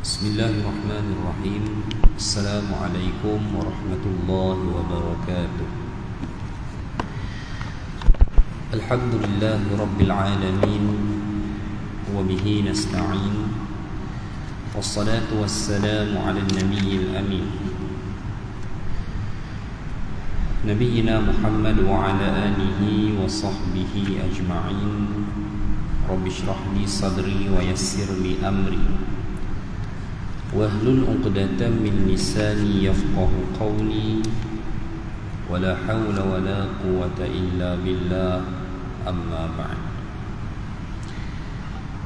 Bismillahirrahmanirrahim. Assalamualaikum warahmatullahi wabarakatuh. Alhamdulillahi rabbil alamin, wa bihi nasta'in. Wassalatu wassalamu ala nabiyyil amin, nabiyyina Muhammad wa ala alihi wa sahbihi ajma'in. Rabbi shrah li sadri wa yassir li amri wahlul 'uqdatam min lisani yafqahu qawli. Wala hawla wala quwwata illa billah, amma ba'd.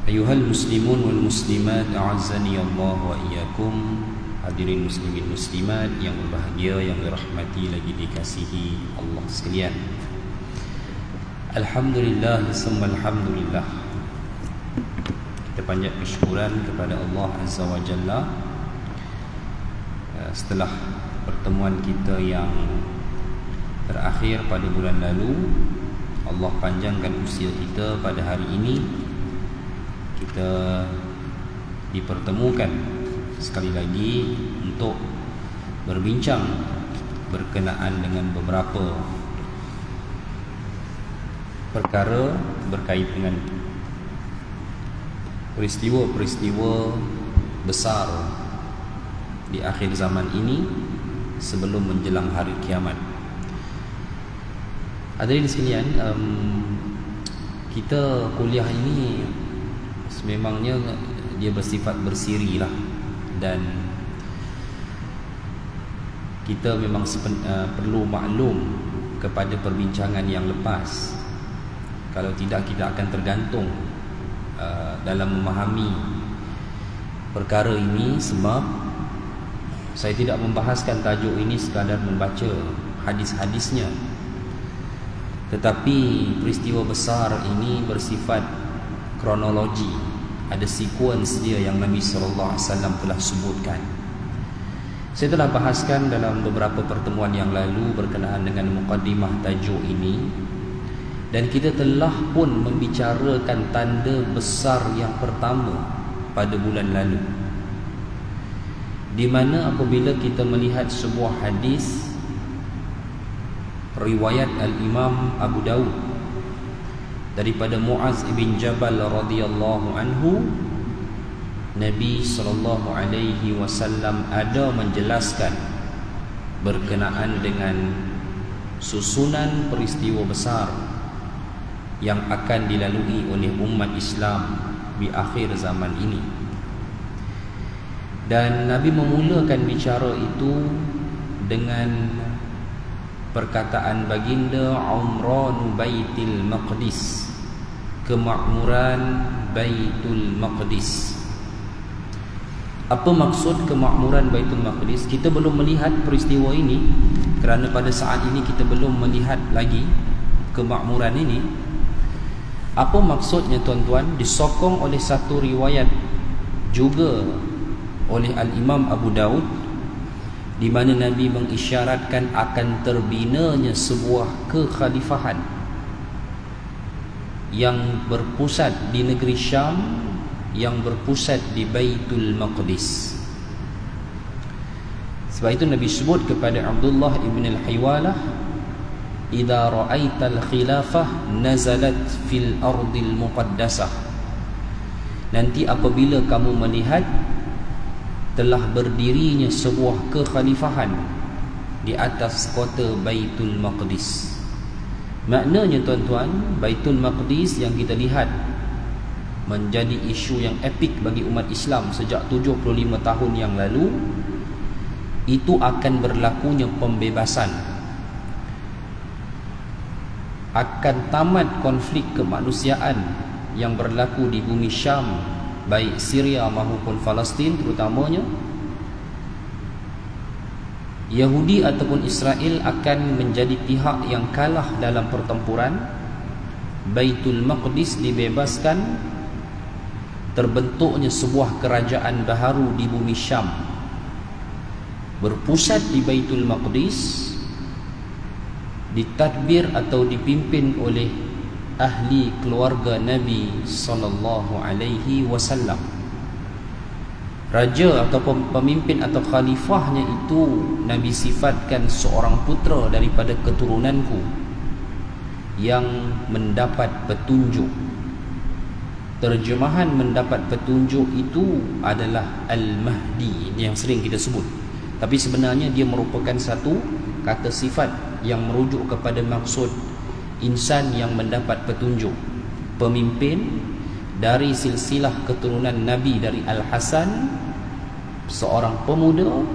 Ayuhal muslimun wal muslimat, a'azzani Allah wa iyyakum. Hadirin muslimin muslimat yang berbahagia, yang dirahmati lagi dikasihi Allah sekalian. Alhamdulillah summa alhamdulillah. Kita panjat kesyukuran kepada Allah Azza wa Jalla setelah pertemuan kita yang terakhir pada bulan lalu. Allah panjangkan usia kita pada hari ini. Kita dipertemukan sekali lagi untuk berbincang berkenaan dengan beberapa perkara berkait dengan peristiwa-peristiwa besar di akhir zaman ini sebelum menjelang hari kiamat. Hadirin sekalian, kita kuliah ini sememangnya dia bersifat bersiri lah, dan kita memang perlu maklum kepada perbincangan yang lepas. Kalau tidak, kita akan tergantung dalam memahami perkara ini, sebab saya tidak membahaskan tajuk ini sekadar membaca hadis-hadisnya, tetapi peristiwa besar ini bersifat kronologi, ada sequence dia yang Nabi SAW telah sebutkan. Saya telah bahaskan dalam beberapa pertemuan yang lalu berkenaan dengan muqaddimah tajuk ini, dan kita telah pun membicarakan tanda besar yang pertama pada bulan lalu, di mana apabila kita melihat sebuah hadis riwayat Al-Imam Abu Dawud daripada Muaz bin Jabal radhiyallahu anhu, Nabi SAW ada menjelaskan berkenaan dengan susunan peristiwa besar yang akan dilalui oleh umat Islam di akhir zaman ini. Dan Nabi memulakan bicara itu dengan perkataan baginda Umran Baitul Maqdis, kemakmuran Baitul Maqdis. Apa maksud kemakmuran Baitul Maqdis? Kita belum melihat peristiwa ini, kerana pada saat ini kita belum melihat lagi kemakmuran ini. Apa maksudnya tuan-tuan? Disokong oleh satu riwayat juga oleh Al-Imam Abu Dawud, di mana Nabi mengisyaratkan akan terbinanya sebuah kekhalifahan yang berpusat di negeri Syam, yang berpusat di Baitul Maqdis. Sebab itu Nabi sebut kepada Abdullah ibn al-Hiwalah, "Idza ra'aital khilafah nazalat fil ardil muqaddasah." Nanti apabila kamu melihat telah berdirinya sebuah kekhalifahan di atas kota Baitul Maqdis. Maknanya tuan-tuan, Baitul Maqdis yang kita lihat menjadi isu yang epik bagi umat Islam sejak 75 tahun yang lalu, itu akan berlakunya pembebasan, akan tamat konflik kemanusiaan yang berlaku di bumi Syam, baik Syria maupun Palestin terutamanya. Yahudi ataupun Israel akan menjadi pihak yang kalah dalam pertempuran. Baitul Maqdis dibebaskan, terbentuknya sebuah kerajaan baharu di bumi Syam, berpusat di Baitul Maqdis, ditadbir atau dipimpin oleh ahli keluarga Nabi sallallahu alaihi wasallam. raja atau pemimpin atau khalifahnya itu Nabi sifatkan seorang putera daripada keturunanku yang mendapat petunjuk. Terjemahan mendapat petunjuk itu adalah Al-Mahdi, ini yang sering kita sebut, tapi sebenarnya dia merupakan satu kata sifat yang merujuk kepada maksud insan yang mendapat petunjuk, pemimpin dari silsilah keturunan Nabi dari Al-Hasan, seorang pemuda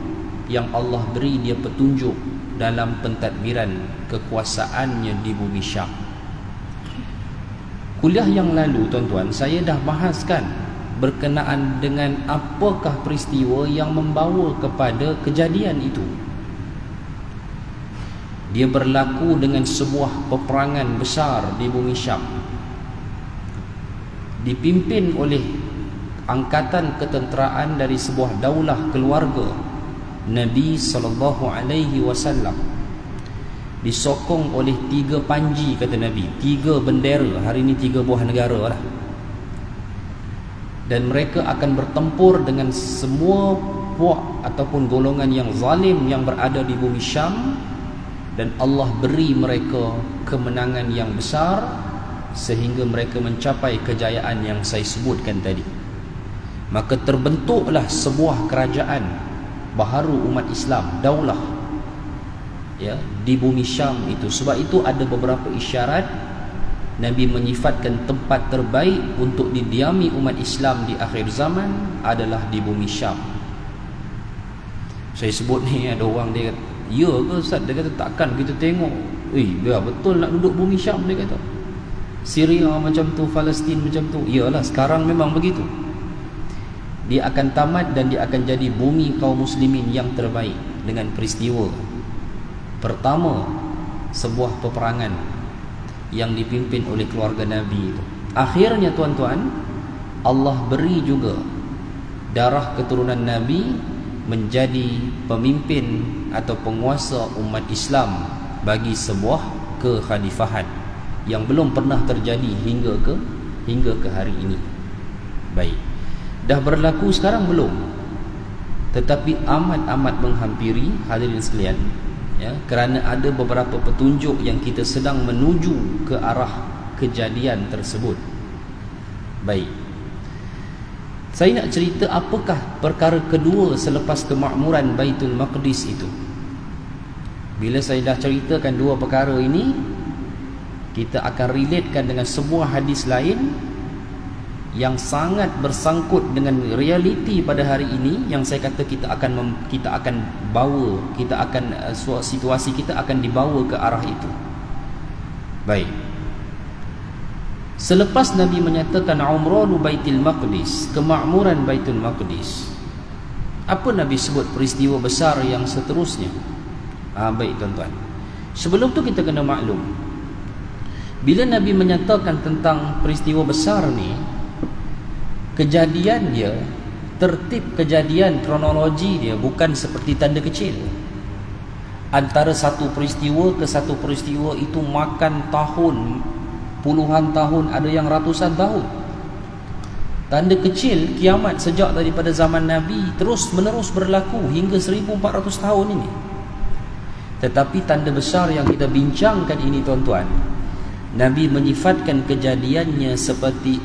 yang Allah beri dia petunjuk dalam pentadbiran kekuasaannya di bumi Syam. Kuliah yang lalu tuan-tuan, saya dah bahaskan berkenaan dengan apakah peristiwa yang membawa kepada kejadian itu. Dia berlaku dengan sebuah peperangan besar di bumi Syam, dipimpin oleh angkatan ketenteraan dari sebuah daulah keluarga Nabi SAW, disokong oleh 3 panji, kata Nabi, 3 bendera. Hari ini 3 buah negara lah. Dan mereka akan bertempur dengan semua puak ataupun golongan yang zalim yang berada di bumi Syam, dan Allah beri mereka kemenangan yang besar sehingga mereka mencapai kejayaan yang saya sebutkan tadi. Maka terbentuklah sebuah kerajaan baharu umat Islam, daulah, ya, di bumi Syam itu. Sebab itu ada beberapa isyarat Nabi menyifatkan tempat terbaik untuk didiami umat Islam di akhir zaman adalah di bumi Syam. Saya sebut ni, ada orang dia kata, ya ke Ustaz? Dia kata takkan kita tengok, dia betul nak duduk bumi Syam, dia kata. Syria macam tu, Palestin macam tu. Iyalah, sekarang memang begitu. Dia akan tamat dan dia akan jadi bumi kaum muslimin yang terbaik dengan peristiwa pertama, sebuah peperangan yang dipimpin oleh keluarga Nabi itu. Akhirnya tuan-tuan, Allah beri juga darah keturunan Nabi menjadi pemimpin atau penguasa umat Islam bagi sebuah kekhalifahan yang belum pernah terjadi hingga ke hari ini. Baik, dah berlaku sekarang belum? Tetapi amat-amat menghampiri, hadirin sekalian, ya, kerana ada beberapa petunjuk yang kita sedang menuju ke arah kejadian tersebut. Baik, saya nak cerita apakah perkara kedua selepas kemakmuran Baitul Maqdis itu. Bila saya dah ceritakan 2 perkara ini, kita akan relatekan dengan sebuah hadis lain yang sangat bersangkut dengan realiti pada hari ini, yang saya kata kita akan situasi kita akan dibawa ke arah itu. Baik, selepas Nabi menyatakan umranu Baitul Maqdis, kemakmuran Baitul Maqdis, apa Nabi sebut peristiwa besar yang seterusnya? Baik tuan-tuan, sebelum tu kita kena maklum, bila Nabi menyatakan tentang peristiwa besar ni, kejadian dia, tertib kejadian, kronologi dia bukan seperti tanda kecil. Antara satu peristiwa ke satu peristiwa itu makan tahun, puluhan tahun, ada yang ratusan tahun. Tanda kecil kiamat sejak daripada zaman Nabi terus menerus berlaku hingga 1400 tahun ini. Tetapi tanda besar yang kita bincangkan ini tuan-tuan, Nabi menyifatkan kejadiannya seperti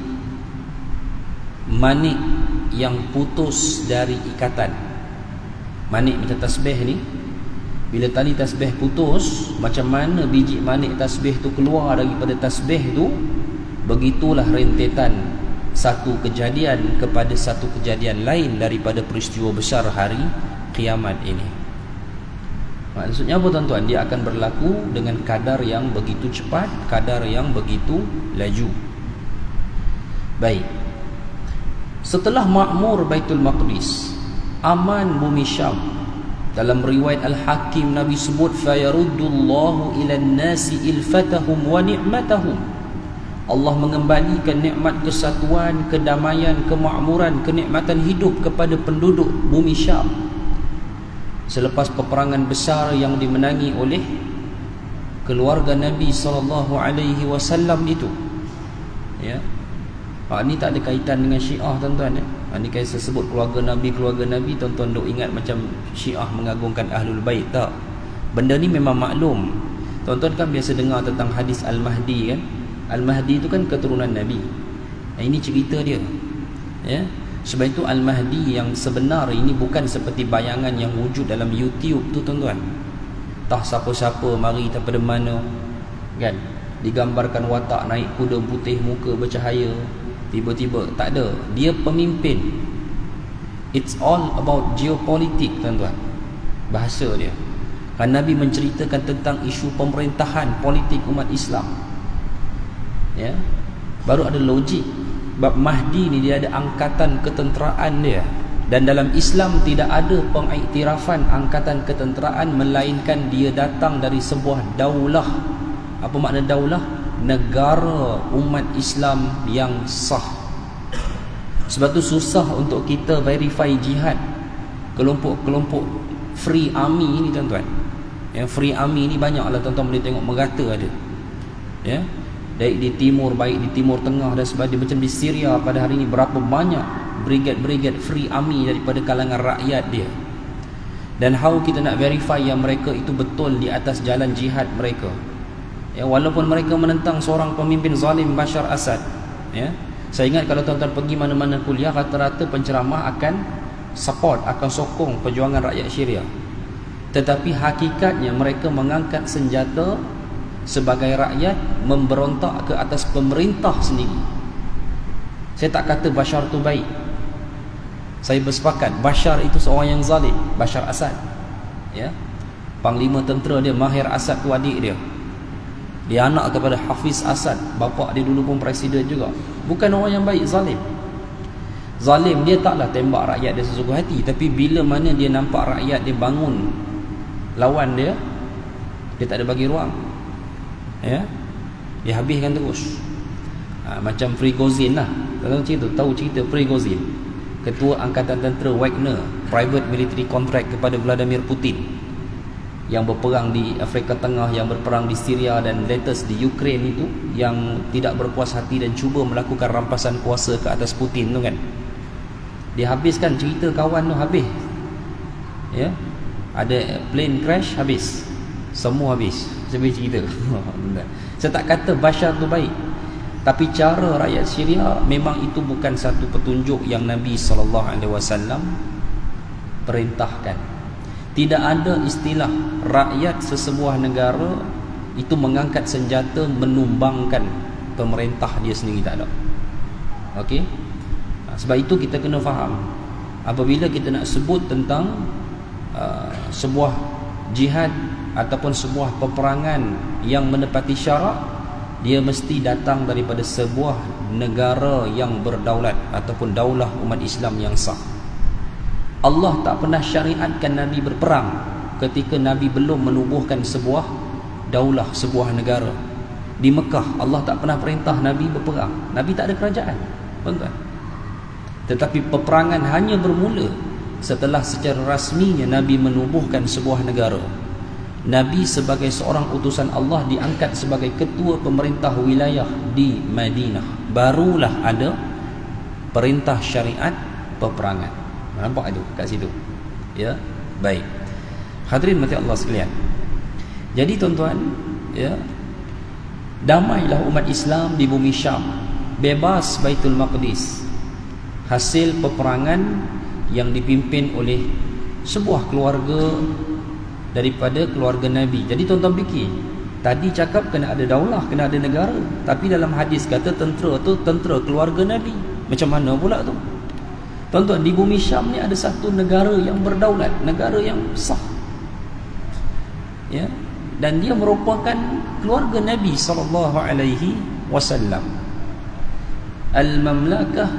manik yang putus dari ikatan. Manik macam tasbih ni, bila tali tasbih putus, macam mana biji manik tasbih tu keluar daripada tasbih tu, begitulah rentetan satu kejadian kepada satu kejadian lain daripada peristiwa besar hari kiamat ini. Maksudnya apa tuan-tuan? Dia akan berlaku dengan kadar yang begitu cepat, kadar yang begitu laju. Baik, setelah makmur Baitul Maqdis, aman bumi Syam, dalam riwayat Al-Hakim Nabi sebut fayaruddullahu ilan nasi ilfatahum wa ni'matahum. Allah mengembalikan nikmat kesatuan, kedamaian, kemakmuran, kenikmatan hidup kepada penduduk bumi Syam selepas peperangan besar yang dimenangi oleh keluarga Nabi SAW itu. Ya, ini tak ada kaitan dengan Syiah tuan-tuan, ya. Ini kisah sebut keluarga Nabi, tuan-tuan duk ingat macam Syiah mengagungkan Ahlul Bait. Tak. Benda ni memang maklum. Tuan-tuan kan biasa dengar tentang hadis Al-Mahdi kan. Al-Mahdi itu kan keturunan Nabi. Ini cerita dia. Ya. Sebab itu Al-Mahdi yang sebenar ini bukan seperti bayangan yang wujud dalam YouTube tu tuan-tuan. Tak siapa-siapa mari daripada mana kan, digambarkan watak naik kuda putih, muka bercahaya, tiba-tiba tak ada. Dia pemimpin. It's all about geopolitik tuan-tuan. Bahasa dia. Kan Nabi menceritakan tentang isu pemerintahan politik umat Islam. Ya. Baru ada logik. Bab Mahdi ni dia ada angkatan ketenteraan dia. Dan dalam Islam tidak ada pengiktirafan angkatan ketenteraan melainkan dia datang dari sebuah daulah. Apa makna daulah? Negara umat Islam yang sah. Sebab tu susah untuk kita verify jihad. Kelompok-kelompok free army ni tuan-tuan. Yang free army ni banyaklah tuan-tuan boleh tengok merata ada. Ya. Baik di timur, baik di timur tengah dan sebagainya. Macam di Syria pada hari ini berapa banyak brigade-brigade free army daripada kalangan rakyat dia. Dan how kita nak verify yang mereka itu betul di atas jalan jihad mereka. Ya, walaupun mereka menentang seorang pemimpin zalim Bashar Assad. Ya. Saya ingat kalau tuan-tuan pergi mana-mana kuliah, rata-rata penceramah akan support, akan sokong perjuangan rakyat Syria. Tetapi hakikatnya mereka mengangkat senjata sebagai rakyat memberontak ke atas pemerintah sendiri. Saya tak kata Bashar tu baik. Saya bersepakat Bashar itu seorang yang zalim, Bashar Assad. Ya. Panglima tentera dia Mahir Assad tu adik dia. Dia anak kepada Hafiz Assad, bapa dia dulu pun presiden juga. Bukan orang yang baik, zalim. Zalim dia taklah tembak rakyat dia sesuka hati, tapi bila mana dia nampak rakyat dia bangun lawan dia, dia tak ada bagi ruang. Ya, dia habiskan terus. Macam Prigozhin lah. Tahu cerita Prigozhin, ketua angkatan tentera Wagner, private military contract kepada Vladimir Putin, yang berperang di Afrika Tengah, yang berperang di Syria dan latest di Ukraine itu, yang tidak berpuas hati dan cuba melakukan rampasan kuasa ke atas Putin tu kan. Dia habiskan, cerita kawan tu habis. Ya, ada plane crash, habis. Semua habis. Saya cerita. Saya tak kata Bashar tu baik, tapi cara rakyat Syria memang itu bukan satu petunjuk yang Nabi SAW perintahkan. Tidak ada istilah rakyat sesebuah negara itu mengangkat senjata menumbangkan pemerintah dia sendiri, tak ada. Okey? Sebab itu kita kena faham, apabila kita nak sebut tentang sebuah jihad ataupun sebuah peperangan yang menepati syarak, dia mesti datang daripada sebuah negara yang berdaulat ataupun daulah umat Islam yang sah. Allah tak pernah syariatkan Nabi berperang ketika Nabi belum menubuhkan sebuah daulah, sebuah negara. Di Mekah Allah tak pernah perintah Nabi berperang. Nabi tak ada kerajaan, tuan-tuan. Tetapi peperangan hanya bermula setelah secara rasminya Nabi menubuhkan sebuah negara. Nabi sebagai seorang utusan Allah diangkat sebagai ketua pemerintah wilayah di Madinah. Barulah ada perintah syariat peperangan. Nampak itu kat situ. Ya, baik. Hadirin mati Allah sekalian. Jadi tuan-tuan, ya, damailah umat Islam di bumi Syam, bebas Baitul Maqdis. Hasil peperangan yang dipimpin oleh sebuah keluarga daripada keluarga Nabi. Jadi tuan-tuan fikir, tadi cakap kena ada daulah, kena ada negara, tapi dalam hadis kata tentera tu tentera keluarga Nabi. Macam mana pula tu? Tuan-tuan, di bumi Syam ni ada satu negara yang berdaulat, negara yang sah. Ya, dan dia merupakan keluarga Nabi SAW. Al-Mamlakah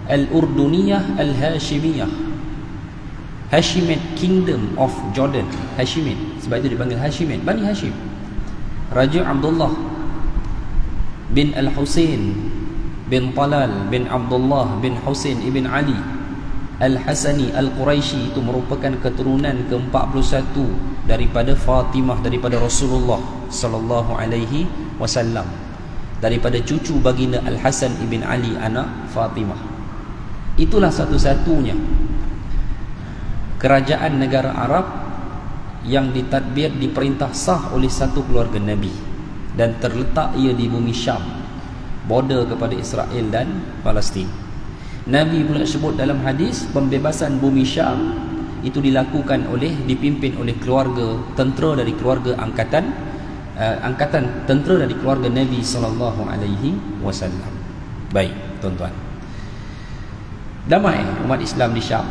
Al-Urduniyah Al-Hashimiyah, Hashimite Kingdom of Jordan. Hashimite, sebab itu dipanggil Hashimite, Bani Hashim. Raja Abdullah bin Al-Husain bin Talal bin Abdullah bin Husain ibn Ali Al-Hasani Al-Quraisy itu merupakan keturunan ke-41 daripada Fatimah, daripada Rasulullah sallallahu alaihi wasallam, daripada cucu baginda Al-Hasan ibn Ali anak Fatimah. Itulah satu-satunya kerajaan negara Arab yang ditadbir, diperintah sah oleh satu keluarga Nabi, dan terletak ia di bumi Syam, border kepada Israel dan Palestin. Nabi pula sebut dalam hadis, pembebasan bumi Syam itu dilakukan dipimpin oleh keluarga tentera dari keluarga angkatan tentera dari keluarga Nabi sallallahu alaihi wasallam. Baik, tuan-tuan. Damai umat Islam di Syam,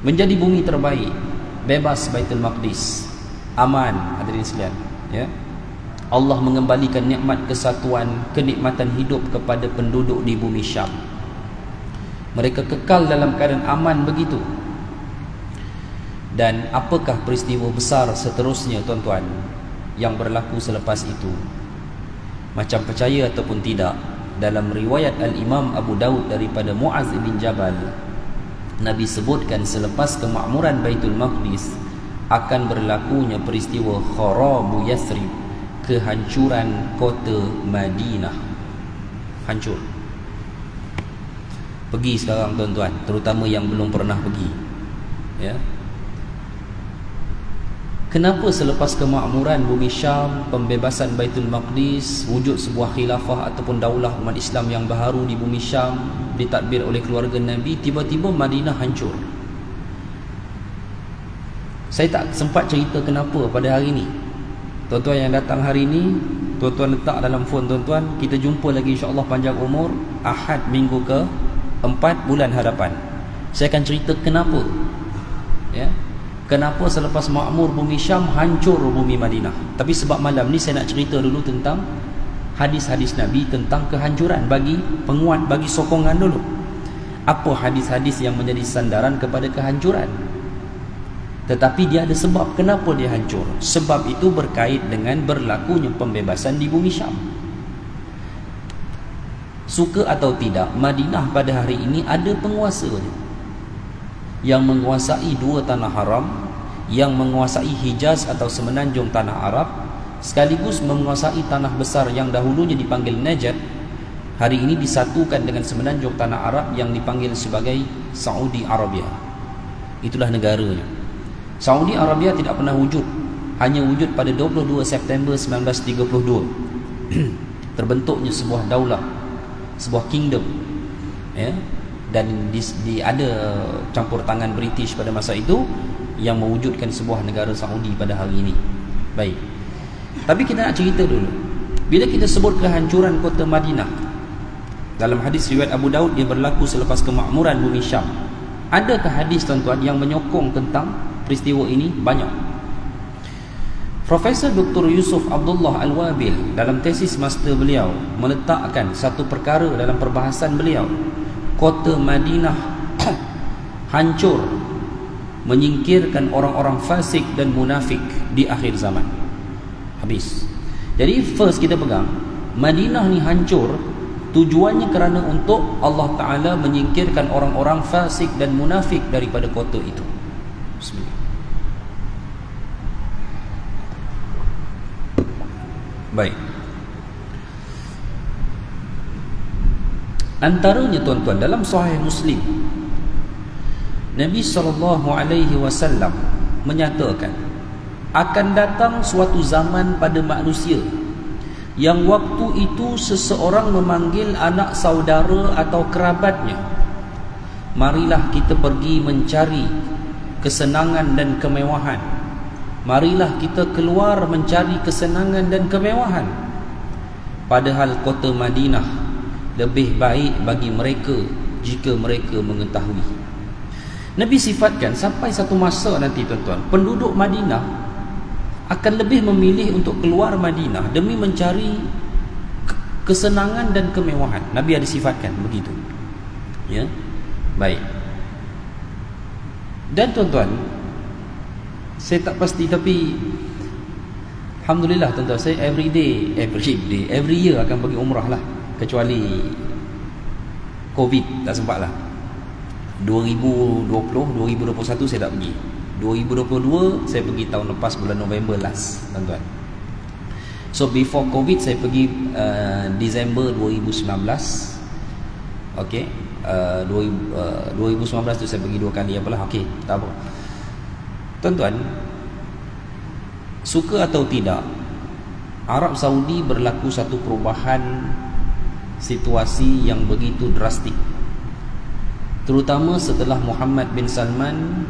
menjadi bumi terbaik, bebas Baitul Maqdis, aman, hadirin sekalian, ya. Allah mengembalikan nikmat kesatuan, kenikmatan hidup kepada penduduk di bumi Syam. Mereka kekal dalam keadaan aman begitu. Dan apakah peristiwa besar seterusnya, tuan-tuan, yang berlaku selepas itu? Macam percaya ataupun tidak, dalam riwayat Al-Imam Abu Daud daripada Muaz bin Jabal, Nabi sebutkan selepas kemakmuran Baitul Maqdis akan berlakunya peristiwa kharabu Yathrib, kehancuran kota Madinah. Hancur. Pergi sekarang, tuan-tuan, terutama yang belum pernah pergi, ya. Kenapa selepas kemakmuran bumi Syam, pembebasan Baitul Maqdis, wujud sebuah khilafah ataupun daulah umat Islam yang baharu di bumi Syam, ditadbir oleh keluarga Nabi, tiba-tiba Madinah hancur? Saya tak sempat cerita kenapa pada hari ini. Tuan-tuan yang datang hari ini, tuan-tuan letak dalam phone tuan-tuan. Kita jumpa lagi insya-Allah panjang umur Ahad minggu ke-4 bulan hadapan. Saya akan cerita kenapa, ya. Kenapa selepas makmur bumi Syam hancur bumi Madinah. Tapi sebab malam ni saya nak cerita dulu tentang hadis-hadis Nabi tentang kehancuran, bagi penguat, bagi sokongan dulu. Apa hadis-hadis yang menjadi sandaran kepada kehancuran? Tetapi dia ada sebab kenapa dia hancur. Sebab itu berkait dengan berlakunya pembebasan di bumi Syam. Suka atau tidak, Madinah pada hari ini ada penguasanya, yang menguasai dua tanah haram, yang menguasai Hijaz atau semenanjung tanah Arab, sekaligus menguasai tanah besar yang dahulunya dipanggil Najd, hari ini disatukan dengan semenanjung tanah Arab yang dipanggil sebagai Saudi Arabia. Itulah negaranya. Saudi Arabia tidak pernah wujud, hanya wujud pada 22 September 1932. Terbentuknya sebuah daulah, sebuah kingdom, ya. Dan ada campur tangan British pada masa itu yang mewujudkan sebuah negara Saudi pada hari ini. Baik. Tapi kita nak cerita dulu. Bila kita sebut kehancuran kota Madinah, dalam hadis riwayat Abu Daud, dia berlaku selepas kemakmuran bumi Syam. Adakah hadis, tuan-tuan, yang menyokong tentang peristiwa ini? Banyak. Profesor Dr. Yusuf Abdullah Al-Wabil dalam tesis master beliau meletakkan satu perkara dalam perbahasan beliau. Kota Madinah hancur, menyingkirkan orang-orang fasik dan munafik di akhir zaman. Habis. Jadi first kita pegang, Madinah ni hancur tujuannya kerana untuk Allah Ta'ala menyingkirkan orang-orang fasik dan munafik daripada kota itu. Bismillah. Baik. Antaranya, tuan-tuan, dalam Sahih Muslim, Nabi SAW menyatakan akan datang suatu zaman pada manusia yang waktu itu seseorang memanggil anak saudara atau kerabatnya, marilah kita pergi mencari kesenangan dan kemewahan. Marilah kita keluar mencari kesenangan dan kemewahan. Padahal kota Madinah lebih baik bagi mereka jika mereka mengetahui. Nabi sifatkan sampai satu masa nanti, tuan-tuan, penduduk Madinah akan lebih memilih untuk keluar Madinah demi mencari kesenangan dan kemewahan. Nabi ada sifatkan begitu, ya. Baik. Dan tuan-tuan, saya tak pasti, tapi alhamdulillah, tuan-tuan, saya every year akan pergi umrah lah, kecuali Covid tak sempat lah. 2020, 2021 saya tak pergi. 2022 saya pergi tahun lepas bulan November last, tuan-tuan. So before Covid saya pergi Disember 2019. Okay. 2019 tu saya pergi 2 kali, apalah, okey, tak apa. Tuan-tuan, suka atau tidak, Arab Saudi berlaku satu perubahan situasi yang begitu drastik, terutama setelah Muhammad bin Salman,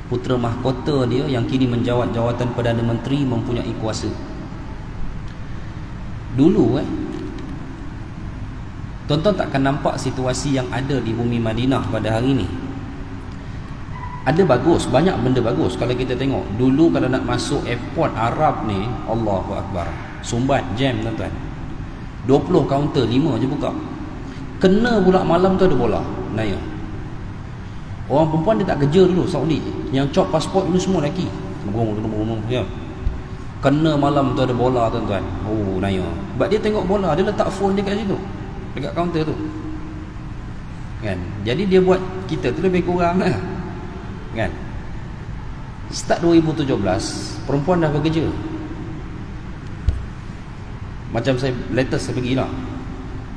putera mahkota dia yang kini menjawat jawatan Perdana Menteri, mempunyai kuasa. Dulu tuan-tuan takkan nampak situasi yang ada di bumi Madinah pada hari ini. Ada bagus, banyak benda bagus. Kalau kita tengok dulu, kalau nak masuk airport Arab ni, Allahu Akbar, sumbat, jam tuan-tuan. 20 kaunter, 5 je buka. Kena pula malam tu ada bola naya. Orang perempuan dia tak kerja dulu Saudi. Yang cop pasport dulu semua lelaki. Ya. Kena malam tu ada bola tuan-tuan. Oh, naya. Sebab dia tengok bola, dia letak phone dia kat situ, dekat kaunter tu. Kan? Jadi dia buat kita tu lebih kurang lah. Kan? Start 2017, perempuan dah bekerja. Macam saya latest saya pergi lah,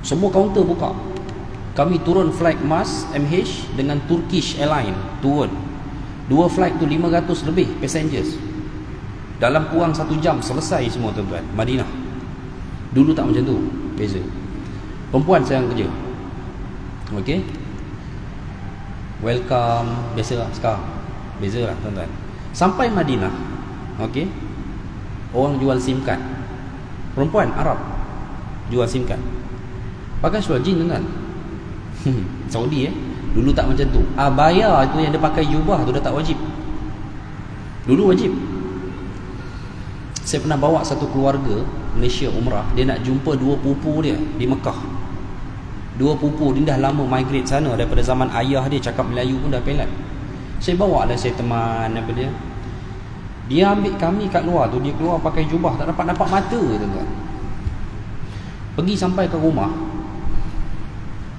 semua kaunter buka. Kami turun flight MAS MH dengan Turkish Airline, turun 2 flight tu 500 lebih passengers. Dalam kurang 1 jam selesai semua tuan-tuan. Madinah dulu tak macam tu, beza. Perempuan sekarang kerja. Okey, welcome, biasa lah sekarang. Beza lah tuan-tuan. Sampai Madinah, okey, orang jual SIM card. Perempuan Arab jual SIM card, pakai seluar jeans tuan-tuan. Saudi dulu tak macam tu. Abaya tu yang dia pakai jubah tu dah tak wajib. Dulu wajib. Saya pernah bawa satu keluarga Malaysia umrah, dia nak jumpa 2 pupu dia di Mekah. 2 pupu dia dah lama migrate sana, daripada zaman ayah dia cakap Melayu pun dah pelat. Saya bawa lah, saya teman apa dia. Dia ambil kami kat luar tu, dia keluar pakai jubah, tak dapat mata tuan-tuan. Pergi sampai ke rumah,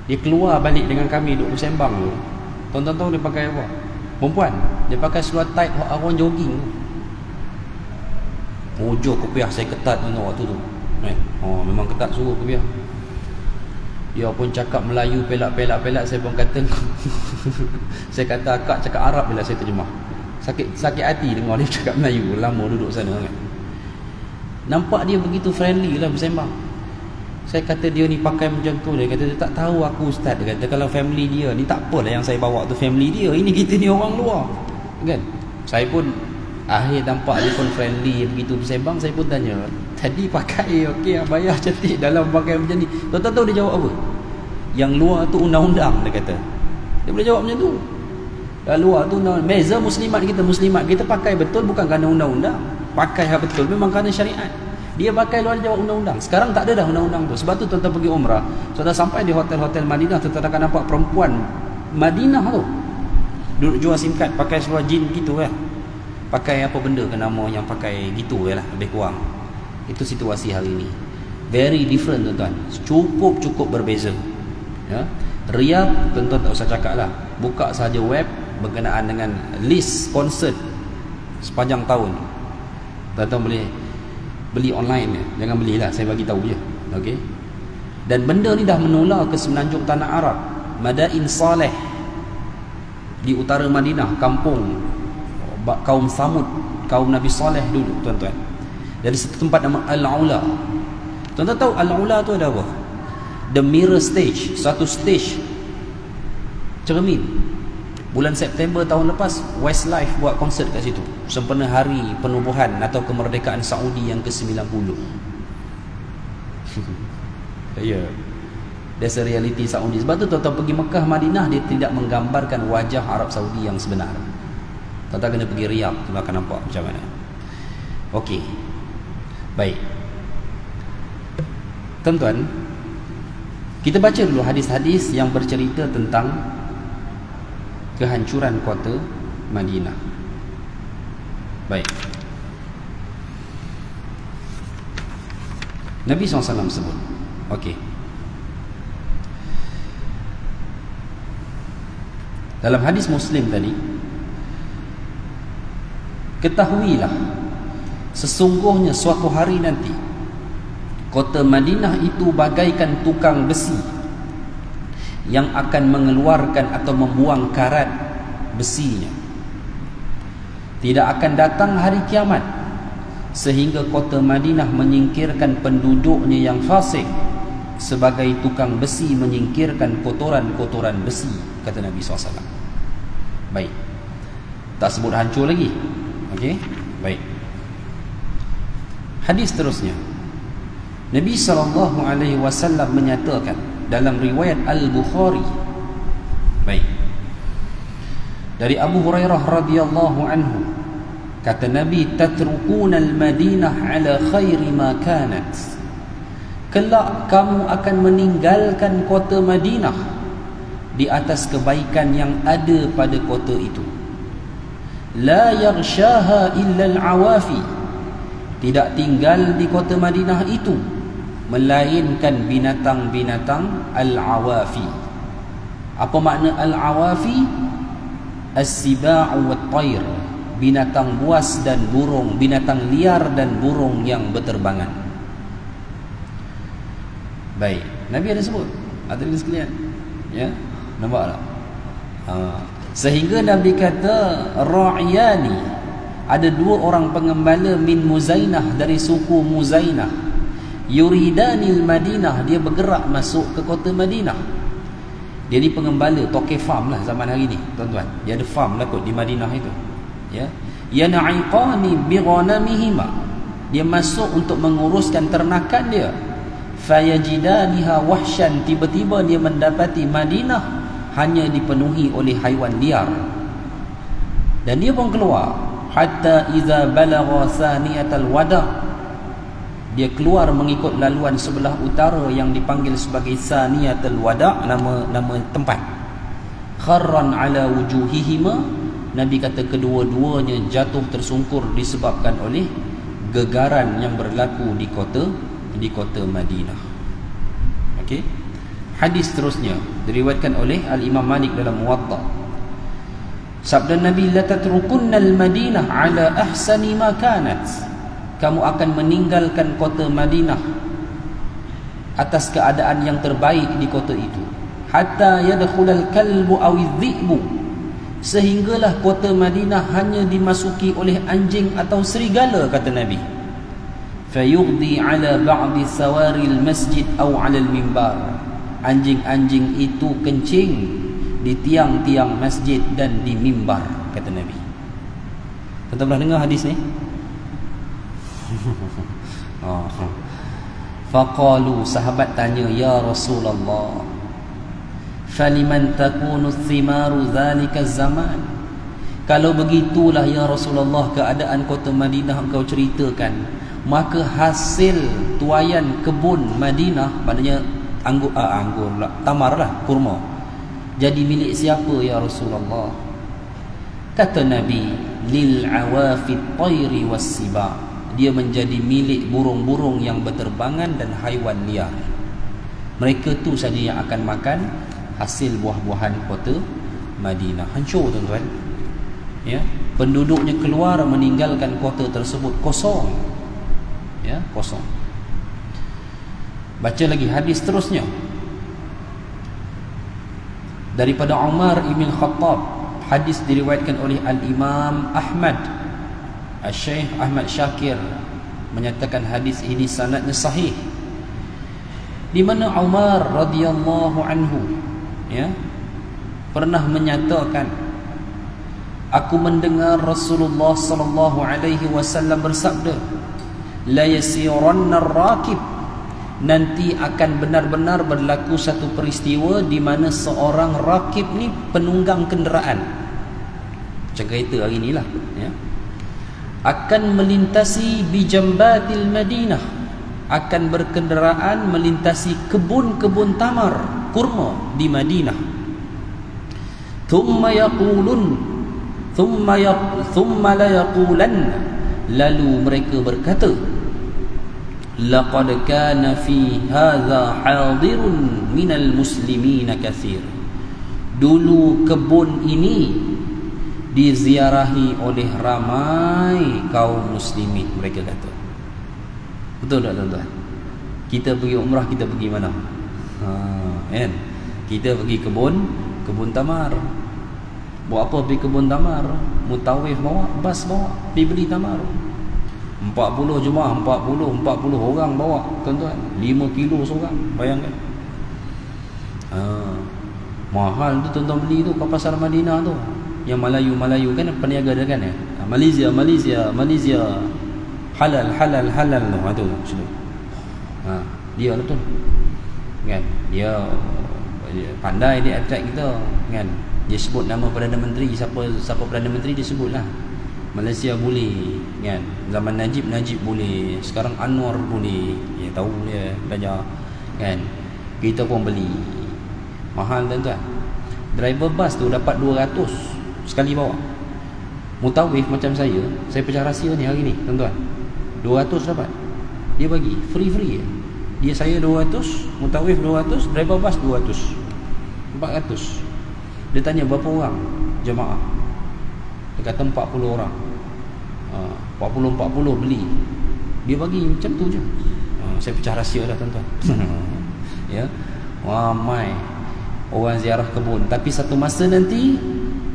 dia keluar balik dengan kami duduk bersembang tu. Tuan-tuan tahu dia pakai apa? Perempuan, dia pakai seluar tight orang jogging. Ujung kopiah saya ketat tuan-tuan waktu tu. Oh, memang ketat suruh kopiah. Dia pun cakap Melayu pelak, saya pun kata saya kata akak cakap Arab bila saya terjemah. Sakit hati dengar dia cakap Melayu, lama duduk sana kan. Nampak dia begitu friendly lah bersembang. Saya kata dia ni pakai macam tu, dia kata dia tak tahu aku ustaz. Dia kata kalau family dia ni, tak apalah yang saya bawa tu family dia, ini kita ni orang luar kan. Saya pun akhir nampak dia pun friendly begitu bersembang. Saya pun tanya, tadi pakai okey, abaya cantik, dalam pakai macam ni. Tuan-tuan tahu dia jawab apa? Yang luar tu undang-undang, dia kata. Dia boleh jawab macam tu. Yang luar tu undang-undang. Meza muslimat kita pakai betul bukan kerana undang-undang. Pakai betul memang kerana syariat. Dia pakai luar, dia jawab undang-undang. Sekarang tak ada dah undang-undang tu. Sebab tu tuan-tuan pergi umrah, sudah sampai di hotel-hotel Madinah, tuan-tuan akan nampak perempuan Madinah tu duduk jual SIM card, pakai seluar jeans gitu kan. Pakai apa benda ke nama yang pakai gitu lah, lebih kurang. Itu situasi hari ini. Very different tuan-tuan. Cukup berbeza. Ya. Riyadh tuan-tuan tak usah cakap lah. Buka saja web berkenaan dengan list konsert sepanjang tahun. Tuan-tuan boleh beli online ya. Jangan belilah, saya bagi tahu je. Okey. Dan benda ni dah menular ke semenanjung tanah Arab. Madain Saleh di utara Madinah, kampung kaum Samud, kaum Nabi Saleh dulu tuan-tuan. Dari satu tempat nama Al-Ula. Tuan-tuan tahu Al-Ula tu ada apa? The Mirror Stage, satu stage cermin. Bulan September tahun lepas, Westlife buat konsert kat situ sempena hari penubuhan atau kemerdekaan Saudi yang ke-90. Ya, that's a reality Saudi. Sebab tu tuan-tuan pergi Mekah, Madinah, dia tidak menggambarkan wajah Arab Saudi yang sebenar. Tuan-tuan kena pergi Riyadh, tuan akan nampak macam mana. Okey, baik tuan-tuan, kita baca dulu hadis-hadis yang bercerita tentang kehancuran kota Madinah. Baik, Nabi SAW sebut, okey, dalam hadis Muslim tadi, ketahuilah sesungguhnya suatu hari nanti kota Madinah itu bagaikan tukang besi yang akan mengeluarkan atau membuang karat besinya. Tidak akan datang hari kiamat sehingga kota Madinah menyingkirkan penduduknya yang fasik sebagai tukang besi menyingkirkan kotoran-kotoran besi, kata Nabi SAW. Baik, tak sebut hancur lagi. Okey, baik. Hadis terusnya, Nabi SAW menyatakan dalam riwayat Al-Bukhari, baik, dari Abu Hurairah radhiyallahu anhu, kata Nabi, tatrukuna al-Madinah ala khairi ma kanat. Kelak kamu akan meninggalkan kota Madinah di atas kebaikan yang ada pada kota itu. La yaghshaha illa al-awafi. Tidak tinggal di kota Madinah itu melainkan binatang-binatang al-awafi. Apa makna al-awafi? As-siba'u wat-tayr, binatang buas dan burung, binatang liar dan burung yang berterbangan. Baik, Nabi ada sebut, hadirin sekalian, ya, nampak tak? Sehingga Nabi kata ra'iyani, ada dua orang pengembala min Muzainah, dari suku Muzainah, yuridanil Madinah, dia bergerak masuk ke kota Madinah. Dia ni pengembala, toke farm lah zaman hari ni, tuan-tuan. Dia ada farm lah kot di Madinah itu, ya. Yanaiqani bi ghanamihima, dia masuk untuk menguruskan ternakan dia. Fayajidaniha wahsyan, tiba-tiba dia mendapati Madinah hanya dipenuhi oleh haiwan liar. Dan dia pun keluar, hatta iza balagha saniyatal wada', dia keluar mengikut laluan sebelah utara yang dipanggil sebagai Saniyatul Wada', nama tempat. Kharran ala wujuhihima, Nabi kata kedua-duanya jatuh tersungkur disebabkan oleh gegaran yang berlaku di kota Madinah. Okey. Hadis terusnya diriwayatkan oleh Al-Imam Malik dalam Muwatta. Sabda Nabi, la tatrukunnal Madinah ala ahsani ma kanat. Kamu akan meninggalkan kota Madinah atas keadaan yang terbaik di kota itu. Hatta yadkhulal kalbu awidh-dhi'bu, sehinggalah kota Madinah hanya dimasuki oleh anjing atau serigala, kata Nabi. Fayughdi ala ba'di sawaril masjid aw ala al-mimbar. Anjing-anjing itu kencing di tiang-tiang masjid dan di mimbar, kata Nabi. Tuan-tuan pernah dengar hadis ni? Faqalu, sahabat tanya, ya Rasulullah, faliman takunu thimaru dhalika zaman. Kalau begitulah ya Rasulullah keadaan kota Madinah engkau ceritakan, maka hasil tuaian kebun Madinah, maknanya anggur lah, tamar lah, kurma, jadi milik siapa ya Rasulullah? Kata Nabi, lil awafit tayri was-siba, dia menjadi milik burung-burung yang berterbangan dan haiwan liar. Mereka tu saja yang akan makan hasil buah-buahan kota Madinah. Hancur, tuan-tuan, ya. Penduduknya keluar meninggalkan kota tersebut kosong, ya, kosong. Baca lagi hadis terusnya daripada Umar ibn Khattab. Hadis diriwayatkan oleh Al-Imam Ahmad, Al-Syekh Ahmad Syakir menyatakan hadis ini sanadnya sahih, di mana Umar radhiyallahu anhu, ya, pernah menyatakan, aku mendengar Rasulullah sallallahu alaihi wasallam bersabda, la yasiranna ar-rakib, nanti akan benar-benar berlaku satu peristiwa di mana seorang rakib ni penunggang kenderaan, macam kereta hari inilah, ya, akan melintasi bijambatil Madinah, akan berkenderaan melintasi kebun-kebun tamar kurma di Madinah. Thumma yaqulun, thumma la yaqulan, lalu mereka berkata, laqad kana fi hadha hadirun minal muslimina katsir, dulu kebun ini diziarahi oleh ramai kaum muslimin, mereka kata. Betul tak, tuan-tuan? Kita pergi umrah, kita pergi mana? Kan? Kita pergi kebun tamar. Buat apa pergi kebun tamar? Mutawif bawa, bas bawa, pergi beli tamar. 40 jemaah, 40 orang bawa, tuan-tuan. 5 kilo seorang, bayangkan. Mahal tu tuan-tuan beli tu kat pasar Madinah tu. Yang Melayu kan peniaga dia kan ya. Malaysia. Halal tu. Dia tu. Kan? Dia pandai dia attract kita, kan? Dia sebut nama Perdana Menteri, siapa Perdana Menteri dia sebutlah. Malaysia boleh, kan? Zaman Najib boleh. Sekarang Anwar boleh. Dia tahu dia belajar, kan? Kita pun beli. Mahal tuan-tuan. Driver bas tu dapat 200 sekali bawa. Mutawif macam saya pecah rahsia ni hari ni, tuan-tuan. 200 dapat. Dia bagi free. Dia saya 200, mutawif 200, driver bas 200. 400. Dia tanya berapa orang jemaah. Dia kata 40 orang. 40 beli. Dia bagi macam tu je. Saya pecah rahsia dah, tuan-tuan. Ya. Ramai orang ziarah kebun. Tapi satu masa nanti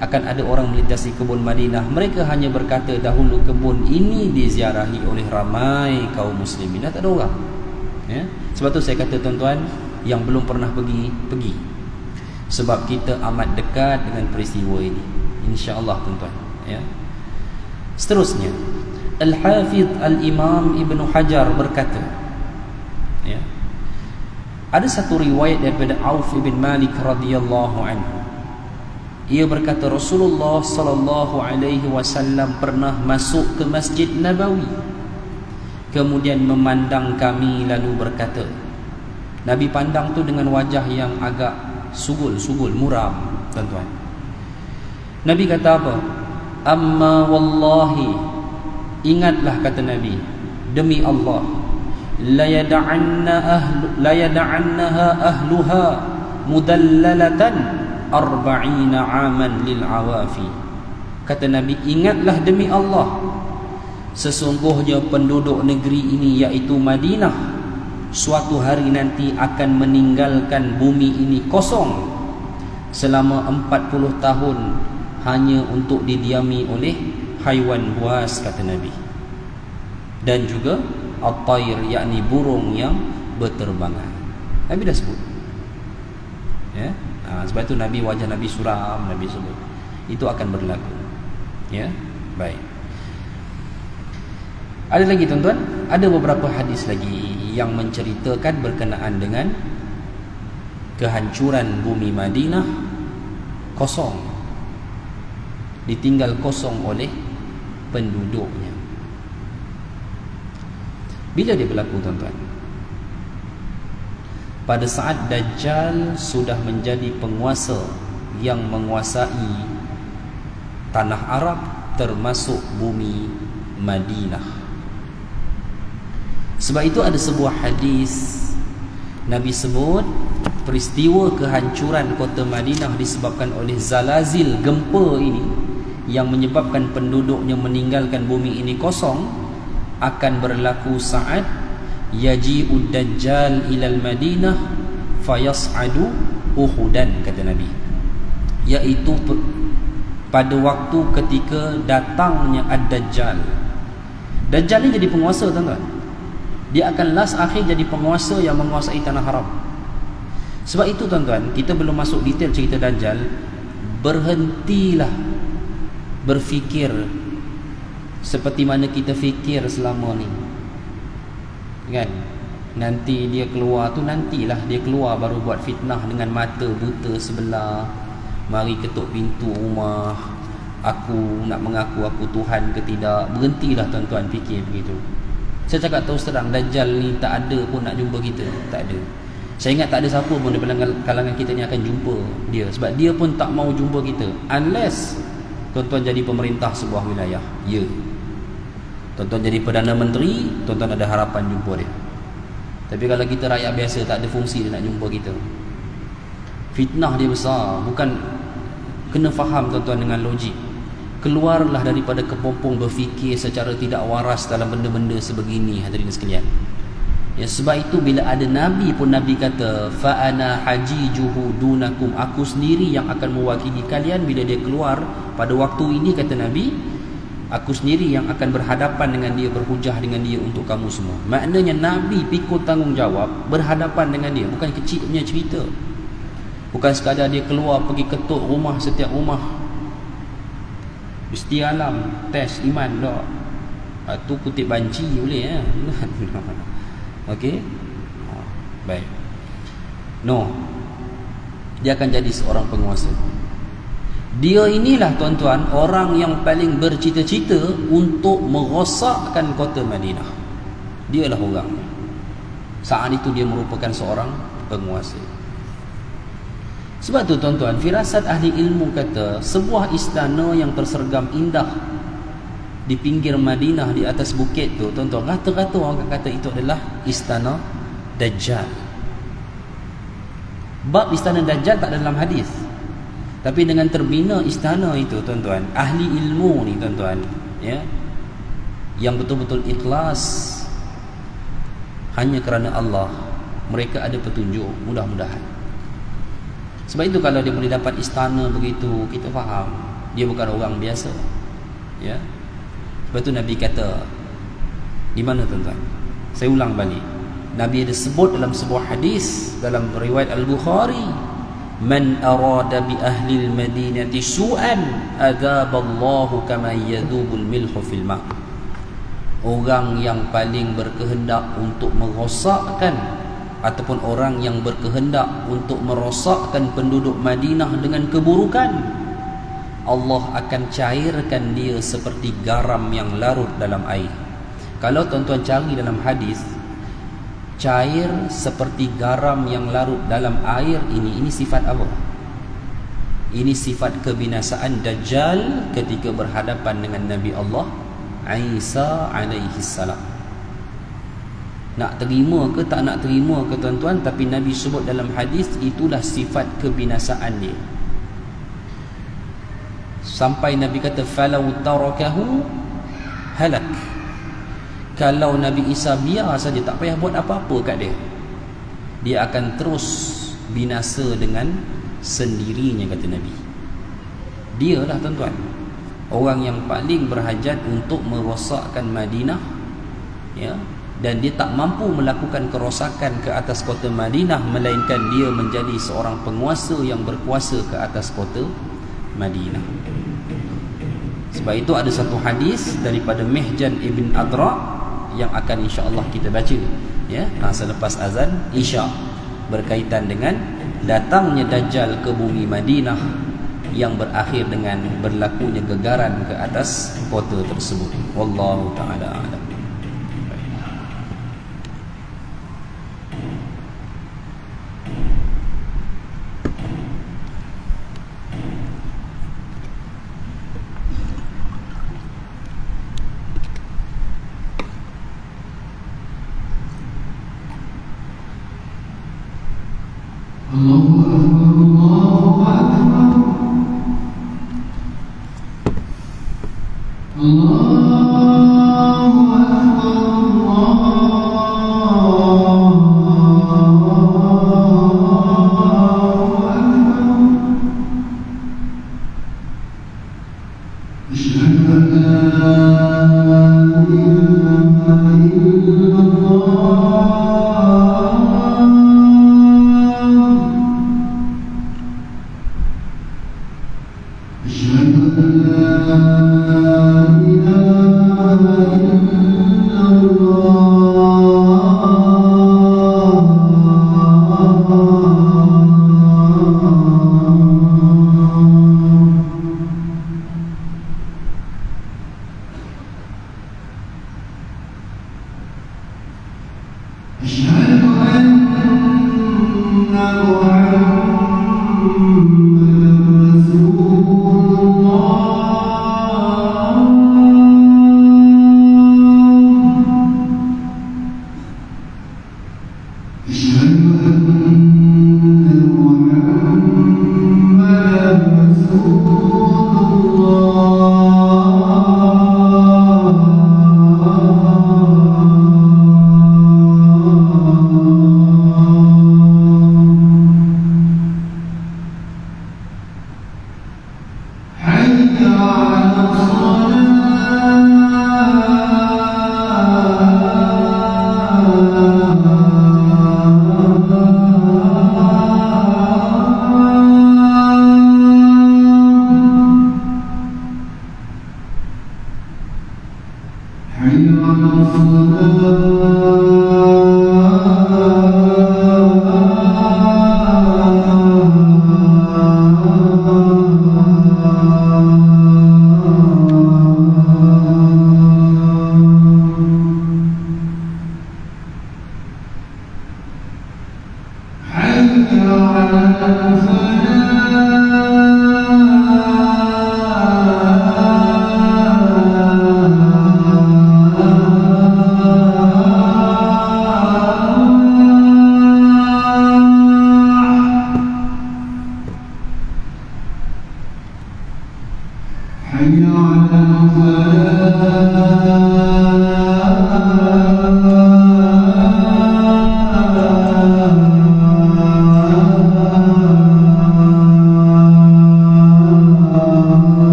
akan ada orang melintasi kebun Madinah. Mereka hanya berkata dahulu kebun ini diziarahi oleh ramai kaum muslimin. Tak ada orang, ya? Sebab tu saya kata tuan-tuan, yang belum pernah pergi, sebab kita amat dekat dengan peristiwa ini, insya-Allah tuan-tuan, ya. Seterusnya, Al-Hafidh Al-Imam Ibn Hajar berkata, ya, ada satu riwayat daripada Auf bin Malik radhiyallahu anhu. Ia berkata Rasulullah sallallahu alaihi wasallam pernah masuk ke Masjid Nabawi, kemudian memandang kami lalu berkata, Nabi pandang tu dengan wajah yang agak sugul, muram, tuan-tuan. Nabi kata apa? Amma wallahi, ingatlah kata Nabi, demi Allah, la yada'annaha ahluha mudallalatan 40 aman lil awafi. Kata Nabi, ingatlah demi Allah, sesungguhnya penduduk negeri ini iaitu Madinah suatu hari nanti akan meninggalkan bumi ini kosong selama 40 tahun hanya untuk didiami oleh haiwan buas, kata Nabi, dan juga at-tayr, yakni burung yang berterbangan. Nabi dah sebut, ya. Sebab itu Nabi, wajah Nabi suram, Nabi sebut itu akan berlaku, ya. Baik. Ada lagi tuan-tuan, ada beberapa hadis lagi yang menceritakan berkenaan dengan kehancuran bumi Madinah, kosong, ditinggal kosong oleh penduduknya. Bila dia berlaku tuan-tuan? Pada saat Dajjal sudah menjadi penguasa yang menguasai tanah Arab termasuk bumi Madinah. Sebab itu ada sebuah hadis Nabi sebut peristiwa kehancuran kota Madinah disebabkan oleh zalazil, gempa ini yang menyebabkan penduduknya meninggalkan bumi ini kosong, akan berlaku saat yaji'ud dajjal ilal Madinah fayas'adu Uhudan, kata Nabi, iaitu pada waktu ketika datangnya ad-dajjal. Dajjal ni jadi penguasa, tuan-tuan. Dia akan last akhir jadi penguasa yang menguasai tanah haram. Sebab itu tuan-tuan, kita belum masuk detail cerita Dajjal, berhentilah berfikir seperti mana kita fikir selama ni, kan? Nanti dia keluar tu, nantilah dia keluar baru buat fitnah dengan mata buta sebelah, mari ketuk pintu rumah, aku nak mengaku aku Tuhan ke tidak. Berhentilah tuan-tuan fikir begitu. Saya cakap terus terang, Dajjal ni tak ada pun nak jumpa kita, tak ada. Saya ingat tak ada siapa pun daripada kalangan kita ni akan jumpa dia, sebab dia pun tak mau jumpa kita, unless tuan-tuan jadi pemerintah sebuah wilayah. Ya, tuan-tuan jadi Perdana Menteri, tuan-tuan ada harapan jumpa dia. Tapi kalau kita rakyat biasa, tak ada fungsi dia nak jumpa kita. Fitnah dia besar. Bukan, kena faham tuan-tuan dengan logik. Keluarlah daripada kepompong berfikir secara tidak waras dalam benda-benda sebegini, hadirin sekalian. Ya, sebab itu bila ada Nabi pun Nabi kata fa ana hajijuhu dunakum, aku sendiri yang akan mewakili kalian bila dia keluar pada waktu ini, kata Nabi, aku sendiri yang akan berhadapan dengan dia, berhujah dengan dia untuk kamu semua. Maknanya Nabi pikul tanggungjawab berhadapan dengan dia, bukan kecil punya cerita. Bukan sekadar dia keluar pergi ketuk rumah, setiap rumah mesti alam tes iman dah. Tu kutip banci boleh ya. Okey. Baik. No. Dia akan jadi seorang penguasa. Dia inilah tuan-tuan orang yang paling bercita-cita untuk merosakkan kota Madinah. Dialah orang. Saat itu dia merupakan seorang penguasa. Sebab tu tuan-tuan, firasat ahli ilmu kata sebuah istana yang tersergam indah di pinggir Madinah, di atas bukit tu, tuan-tuan, rata-rata orang kata itu adalah istana Dajjal. Bab istana Dajjal tak ada dalam hadis, tapi dengan terbina istana itu tuan-tuan, ahli ilmu ni tuan-tuan, ya, yang betul-betul ikhlas hanya kerana Allah, mereka ada petunjuk, mudah-mudahan. Sebab itu kalau dia boleh dapat istana begitu, kita faham dia bukan orang biasa, ya. Sebab tu Nabi kata, di mana tuan-tuan? Saya ulang balik. Nabi ada sebut dalam sebuah hadis dalam riwayat Al-Bukhari, man arada bi ahli al-Madinati su'an adzaballahu kama yadzubul milhu fil ma'. Orang yang paling berkehendak untuk merosakkan, ataupun orang yang berkehendak untuk merosakkan penduduk Madinah dengan keburukan, Allah akan cairkan dia seperti garam yang larut dalam air. Kalau tuan-tuan cari dalam hadis, cair seperti garam yang larut dalam air ini sifat apa? Ini sifat kebinasaan Dajjal ketika berhadapan dengan Nabi Allah Isa alaihi salam. Nak terima ke tak nak terima ke tuan-tuan, tapi Nabi sebut dalam hadis itulah sifat kebinasaan dia. Sampai Nabi kata falau tarakahu halak. Kalau Nabi Isa biar saja, tak payah buat apa-apa kat dia, dia akan terus binasa dengan sendirinya, kata Nabi. Dialah tuan-tuan orang yang paling berhajat untuk merosakkan Madinah, ya, dan dia tak mampu melakukan kerosakan ke atas kota Madinah, melainkan dia menjadi seorang penguasa yang berkuasa ke atas kota Madinah. Sebab itu ada satu hadis daripada Mihjan ibn Adra yang akan insya-Allah kita baca, ya, selepas azan Isya, berkaitan dengan datangnya Dajjal ke bumi Madinah yang berakhir dengan berlakunya gegaran ke atas kota tersebut. Wallahu taala a'lam.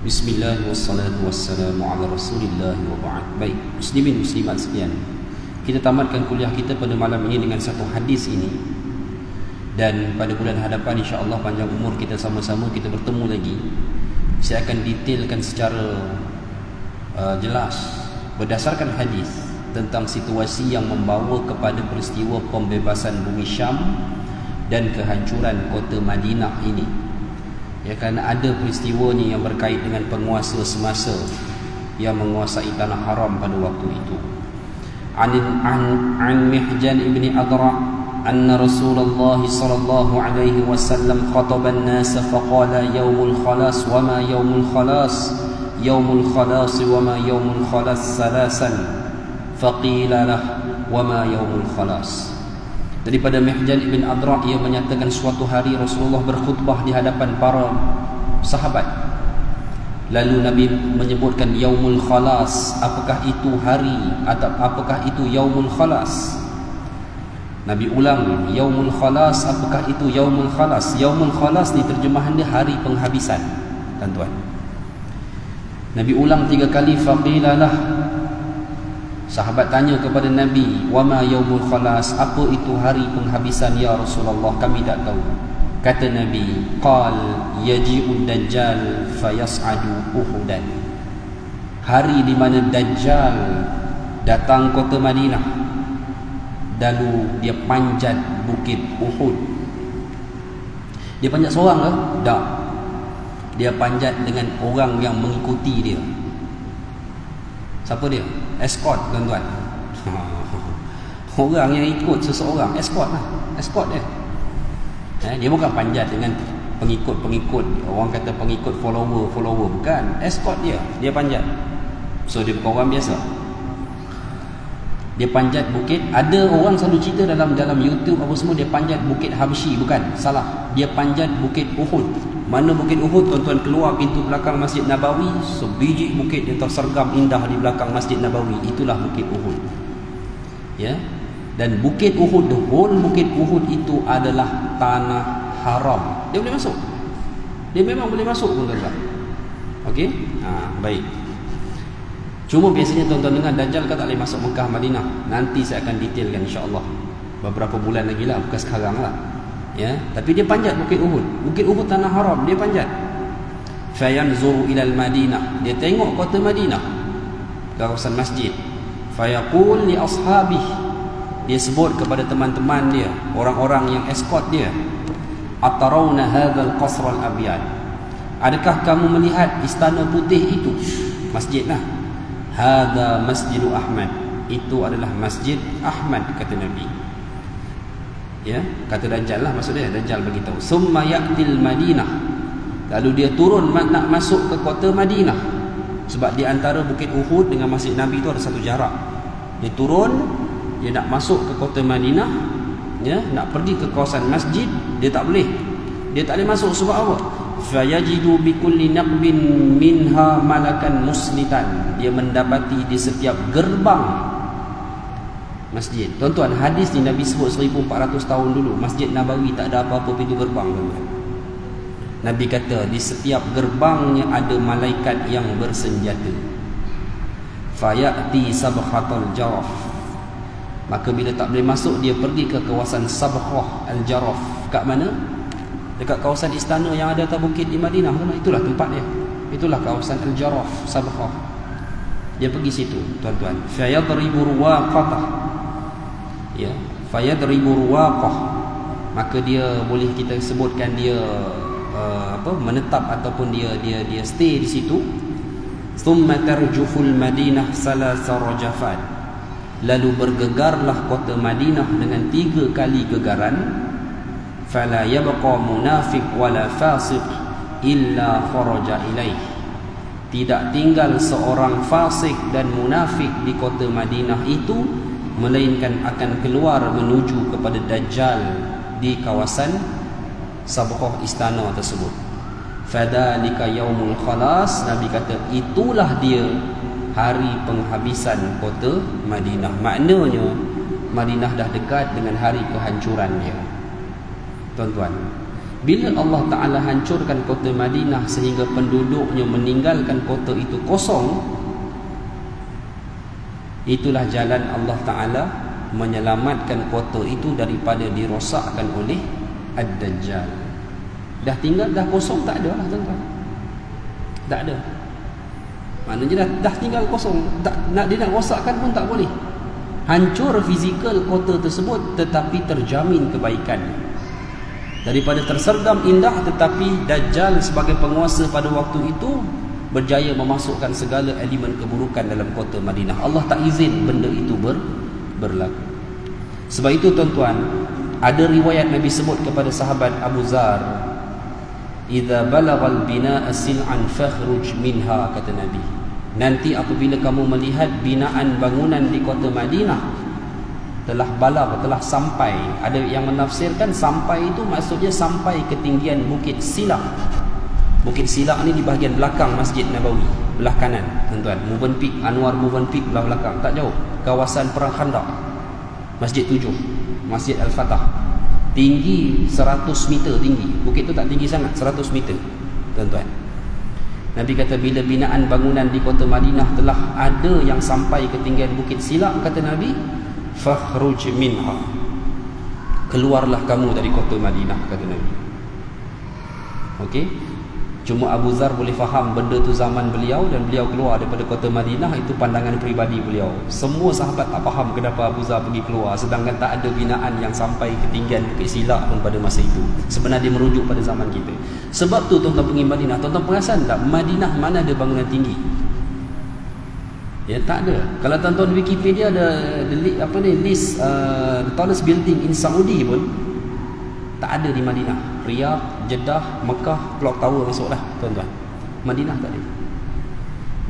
Bismillah wassalatu wassalamu ala rasulillah wa ba'd. Baik, muslimin muslimat sekalian, kita tamatkan kuliah kita pada malam ini dengan satu hadis ini. Dan pada bulan hadapan insya-Allah panjang umur kita sama-sama kita bertemu lagi, saya akan detailkan secara jelas berdasarkan hadis tentang situasi yang membawa kepada peristiwa pembebasan bumi Syam dan kehancuran kota Madinah ini. Ya, kerana ada peristiwanya yang berkait dengan penguasa semasa yang menguasai tanah haram pada waktu itu. An Mihjan ibn Adra anna Rasulullah sallallahu alaihi wasallam khataba an-nas faqala yaumul khalas wa ma yaumul khalas yaumul khalas wa ma yaumul khalas salasan faqila lah wa ma yaumul khalas. Daripada Mihjan ibn Adra, ia menyatakan suatu hari Rasulullah berkhutbah di hadapan para sahabat. Lalu Nabi menyebutkan yaumul khalas, apakah itu hari atau apakah itu yaumul khalas? Nabi ulang yaumul khalas, apakah itu yaumul khalas? Yaumul khalas ni terjemahan dia hari penghabisan, tuan-tuan. Nabi ulang 3 kali, faqilalah. Sahabat tanya kepada Nabi, wama yaumul khalas, apa itu hari penghabisan ya Rasulullah, kami tak tahu. Kata Nabi, qal yaji'ud dajjal fayas'adu uhudan. Hari di mana Dajjal datang kota Madinah, lalu dia panjat bukit Uhud. Dia panjat seorang ke? Tak. Dia panjat dengan orang yang mengikuti dia. Siapa dia? Escort, tuan-tuan. Orang yang ikut seseorang, escort lah. Escort dia. Dia bukan panjat dengan pengikut-pengikut. Orang kata pengikut follower, bukan. Escort dia panjat. So dia bukan orang biasa. Dia panjat bukit. Ada orang selalu cerita dalam YouTube apa semua, dia panjat bukit Habsyi. Bukan, salah. Dia panjat bukit Uhud. Mana bukit Uhud, tuan-tuan? Keluar pintu belakang Masjid Nabawi, sebiji bukit yang tersergam indah di belakang Masjid Nabawi. Itulah bukit Uhud. Ya. Dan bukit Uhud, the whole bukit Uhud itu adalah tanah haram. Dia boleh masuk. Dia memang boleh masuk, tuan-tuan. Okey? Baik. Cuma biasanya tuan-tuan dengar Dajjal kan tak boleh masuk Mekah, Madinah. Nanti saya akan detailkan insya-Allah. Beberapa bulan lagi lah, bukan sekarang lah. Ya, tapi dia panjat bukit Uhud. Bukit Uhud tanah haram, dia panjat. Fayanzuru ilal Madinah, dia tengok kota Madinah, kawasan masjid. Fayaqul li ashabih, dia sebut kepada teman-teman dia, orang-orang yang escort dia, atarawna hadzal qasr al-abyad, Adakah kamu melihat istana putih itu? Masjid lah. Hadza Masjidu Ahmad. Itu adalah Masjid Ahmad, kata Nabi. Ya, kata Dajjal lah maksudnya. Dajjal beritahu. Summa ya'til Madinah. Lalu dia turun nak masuk ke kota Madinah. Sebab di antara Bukit Uhud dengan Masjid Nabi itu ada satu jarak. Dia turun, dia nak masuk ke kota Madinah, ya, nak pergi ke kawasan masjid, dia tak boleh. Dia tak boleh masuk sebab apa? Fayajidu bikulli naqbin minha malakan muslitan. Dia mendapati di setiap gerbang masjid. Tuan-tuan, hadis ni Nabi sebut 1400 tahun dulu. Masjid Nabawi tak ada apa-apa pintu gerbang, tuan-tuan. Nabi kata di setiap gerbangnya ada malaikat yang bersenjata. Fayati sabkhatul jaraf. Maka bila tak boleh masuk, dia pergi ke kawasan Sabkhah Al-Jaraf. Kat mana? Dekat kawasan istana yang ada atas bukit di Madinah. Itulah tempat dia. Itulah kawasan Al-Jaraf, Sabkhah. Dia pergi situ, tuan-tuan. Fayadribu ruwaqah. Ya, fayadribu ruwaqah. Maka dia boleh kita sebutkan dia menetap ataupun dia stay di situ. Thumma tarjuful Madinah salasa rajafat. Lalu bergegarlah kota Madinah dengan 3 kali gegaran. Fala yabqa munafiq wala fasiq illa kharaja ilaih. Tidak tinggal seorang fasik dan munafik di kota Madinah itu, melainkan akan keluar menuju kepada Dajjal di kawasan Sabkhah istana tersebut. Fadhalika yaumul khalas. Nabi kata itulah dia hari penghabisan kota Madinah. Maknanya Madinah dah dekat dengan hari kehancuran dia. Tuan-tuan, bila Allah Ta'ala hancurkan kota Madinah sehingga penduduknya meninggalkan kota itu kosong, itulah jalan Allah Ta'ala menyelamatkan kota itu daripada dirosakkan oleh Ad-Dajjal. Dah tinggal, dah kosong, tak ada lah, tuan-tuan. Tak ada. Maknanya dah tinggal kosong. Dia nak rosakkan pun tak boleh. Hancur fizikal kota tersebut, tetapi terjamin kebaikan. Daripada tersergam indah, tetapi Dajjal sebagai penguasa pada waktu itu berjaya memasukkan segala elemen keburukan dalam kota Madinah. Allah tak izin benda itu berlaku. Sebab itu, tuan-tuan, ada riwayat Nabi sebut kepada sahabat Abu Zar, idza balagal bina'a sil'an fakhruj minha, kata Nabi. Nanti apabila kamu melihat binaan bangunan di kota Madinah telah balag, telah sampai. Ada yang menafsirkan sampai itu maksudnya sampai ketinggian Bukit Silak. Bukit Silak ni di bahagian belakang Masjid Nabawi, belah kanan, tuan-tuan. Movenpick, Anwar Movenpick belah belakang, tak jauh. Kawasan Perang Khandaq, Masjid 7, Masjid Al-Fatah. Tinggi 100 meter tinggi. Bukit tu tak tinggi sangat, 100 meter, tuan-tuan. Nabi kata bila binaan bangunan di kota Madinah telah ada yang sampai ketinggian Bukit Silak, kata Nabi, fakhruj minha. Keluarlah kamu dari kota Madinah, kata Nabi. Okey. Cuma Abu Zar boleh faham benda tu zaman beliau, dan beliau keluar daripada kota Madinah. Itu pandangan peribadi beliau. Semua sahabat tak faham kenapa Abu Zar pergi keluar, sedangkan tak ada binaan yang sampai ketinggian Bukit Silak pun pada masa itu. Sebenarnya dia merujuk pada zaman kita. Sebab tu tuan-tuan pergi Madinah, tuan-tuan perasan tak Madinah mana ada bangunan tinggi? Ya, tak ada. Kalau tuan-tuan Wikipedia ada list the tallest building in Saudi pun tak ada di Madinah. Riyadh, Jeddah, Mekah, Clock Tower masuklah, tuan-tuan. Madinah tak ada.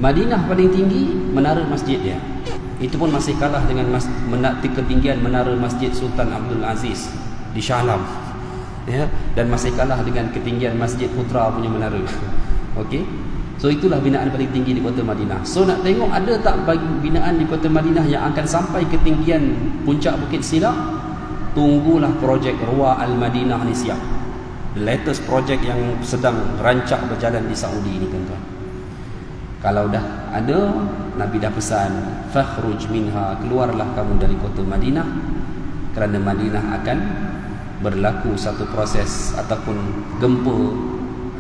Madinah paling tinggi menara masjid dia. Itu pun masih kalah dengan ketinggian menara Masjid Sultan Abdul Aziz di Shah Alam. Ya, dan masih kalah dengan ketinggian Masjid Putra punya menara. Okey. So itulah binaan paling tinggi di kota Madinah. So nak tengok ada tak binaan di kota Madinah yang akan sampai ketinggian puncak Bukit Silak? Tunggulah projek Ruwa Al-Madinah ni siap. The latest project yang sedang rancak berjalan di Saudi ni, tuan-tuan. Kalau dah ada, Nabi dah pesan, fakhruj minha, keluarlah kamu dari kota Madinah, kerana Madinah akan berlaku satu proses ataupun gempa,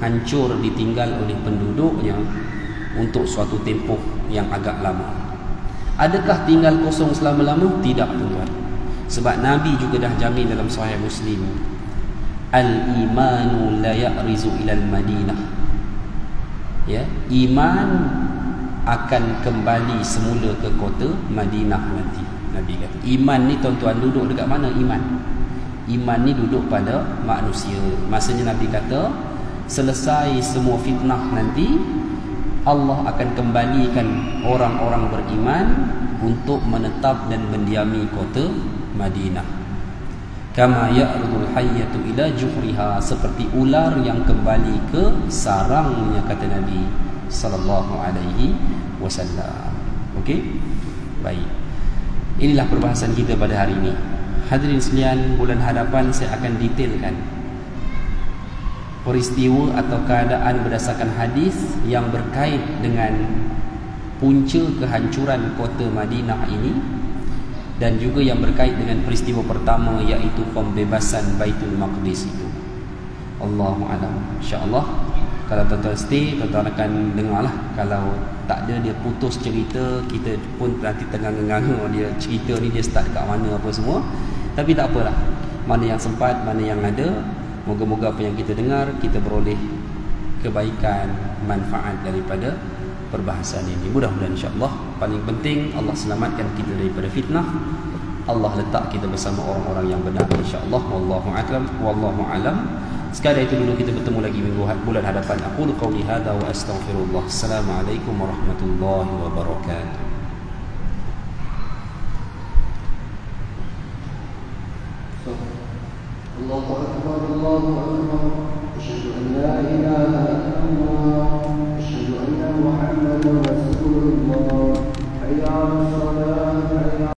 hancur ditinggal oleh penduduknya untuk suatu tempoh yang agak lama. Adakah tinggal kosong selama-lama? Tidak, tuan-tuan. Sebab Nabi juga dah jamin dalam Sahih Muslim, al-imanu la ya'rizu ilal Madinah. ya, iman akan kembali semula ke kota Madinah nanti. Nabi kata iman ni tuan-tuan duduk dekat mana? Iman ni duduk pada manusia. Maksudnya Nabi kata selesai semua fitnah nanti, Allah akan kembalikan orang-orang beriman untuk menetap dan mendiami kota Madinah. Kama ya'rudul hayyatu ila juhriha, seperti ular yang kembali ke sarangnya, kata Nabi sallallahu alaihi wasallam. Okey? Baik. Inilah perbahasan kita pada hari ini. Hadirin sekalian, bulan hadapan saya akan detailkan peristiwa atau keadaan berdasarkan hadis yang berkait dengan punca kehancuran kota Madinah ini, dan juga yang berkait dengan peristiwa pertama, iaitu pembebasan Baitul Maqdis itu. Allahu a'lam. InsyaAllah kalau tuan-tuan stay, tuan-tuan akan dengarlah. Kalau tak ada, dia putus cerita, kita pun nanti tengah nganga dia cerita ni, dia start kat mana apa semua. Tapi tak apalah, mana yang sempat, mana yang ada, moga-moga apa yang kita dengar, kita beroleh kebaikan, manfaat daripada perbahasan ini. Mudah-mudahan insya-Allah. Paling penting Allah selamatkan kita daripada fitnah. Allah letak kita bersama orang-orang yang benar insya-Allah. Wallahu a'lam. Wallahu a'lam. Sekadar itu dulu, kita bertemu lagi bulan hadapan. Aqulu qawli hadza wa astaghfirullah. Assalamualaikum warahmatullahi wabarakatuh. Allahu akbar, Allahu akbar. Asyhadu an la ilaha illallah, asyhadu anna Muhammadar Rasulullah. Hayya 'alas salat.